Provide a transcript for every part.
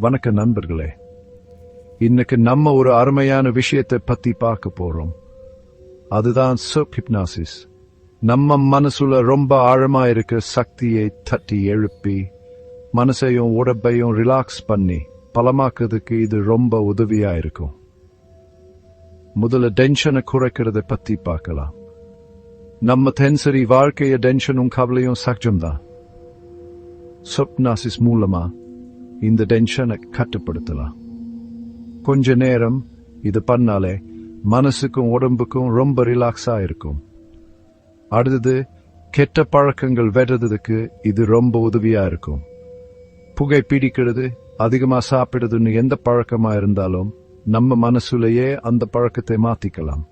வணக்க நண்பர்களே, இன்னைக்கு நம்ம ஒரு அருமையான விஷயத்தை பத்தி பார்க்க போறோம். அதுதான் செல்ஃப் ஹிப்னாசிஸ். நம்ம மனசுல ரொம்ப ஆழமா இருக்க சக்தியை தட்டி எழுப்பி மனசையும் உடம்பையும் ரிலாக்ஸ் பண்ணி பலமாக்குறதுக்கு இது ரொம்ப உதவியா இருக்கும். முதல்ல டென்ஷனை குறைக்கிறத பத்தி பார்க்கலாம். நம்ம தினசரி வாழ்க்கைய டென்ஷனும் கவலையும் சகஜம்தான். செல்ஃப் ஹிப்னாசிஸ் மூலமா இந்த டென்ஷனை கட்டுப்படுத்தலாம். கொஞ்ச நேரம் இது பண்ணாலே மனசுக்கும் உடம்புக்கும் ரொம்ப ரிலாக்ஸா இருக்கும். அடுத்தது, கெட்ட பழக்கங்கள் வெறதுக்கு இது ரொம்ப உதவியா இருக்கும். புகை பிடிக்கிறது, அதிகமா சாப்பிடுறதுன்னு எந்த பழக்கமா இருந்தாலும் நம்ம மனசுலயே அந்த பழக்கத்தை மாத்திக்கலாம்.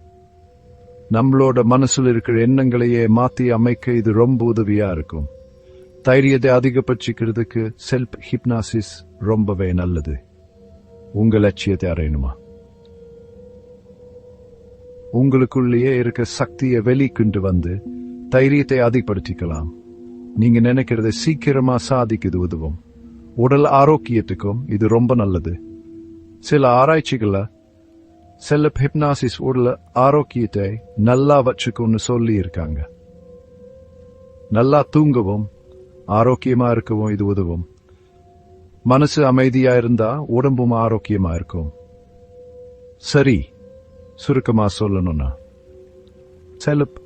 நம்மளோட மனசுல இருக்கிற எண்ணங்களையே மாத்தி அமைக்க இது ரொம்ப உதவியா இருக்கும். தைரியத்தை அதிகப்படுத்திக்கிறதுக்கு செல்ஃப் ஹிப்னாசிஸ் ரொம்பவே நல்லது. உங்க லட்சியத்தை அடையணுமா? உங்களுக்குள்ளேயே இருக்க சக்தியை வெளிக்கொண்டு வந்து தைரியத்தை அதிகப்படுத்திக்கலாம். நீங்க நினைக்கிறத சீக்கிரமா சாதிக்கிறது உதவும். உடல் ஆரோக்கியத்துக்கும் இது ரொம்ப நல்லது. சில ஆராய்ச்சிகள செல்ஃப் ஹிப்னாசிஸ் உடல் ஆரோக்கியத்தை நல்லா வச்சுக்கொண்டு சொல்லி இருக்காங்க. நல்லா தூங்கவும் ஆரோக்கியமா இருக்கவும் இது உதவும். மனசு அமைதியா இருந்தா உடம்பும் ஆரோக்கியமா இருக்கும். சரி, சுருக்கமா சொல்லணும்னா செல்ஃப்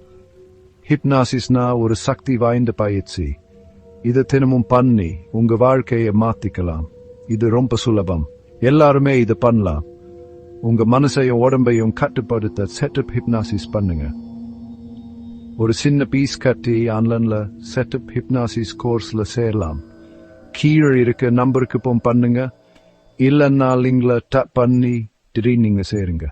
ஹிப்னாசிஸ்னா ஒரு சக்தி வாய்ந்த பயிற்சி. இதை தினமும் பண்ணி உங்க வாழ்க்கையை மாத்திக்கலாம். இது ரொம்ப சுலபம், எல்லாருமே இது பண்ணலாம். உங்க மனசையும் உடம்பையும் கட்டுப்படுத்த செல்ஃப் ஹிப்னாசிஸ் பண்ணுங்க. ஒரு சின்ன பீஸ் கட்டி ஆன்லைன்ல செல்ஃப் ஹிப்னாசிஸ் கோர்ஸ்ல சேரலாம். கீழே இருக்க நம்பருக்கு பண்ணுங்க, இல்லைன்னா லிங்க்ல டேப் பண்ணி திடீர்னு நீங்க சேருங்க.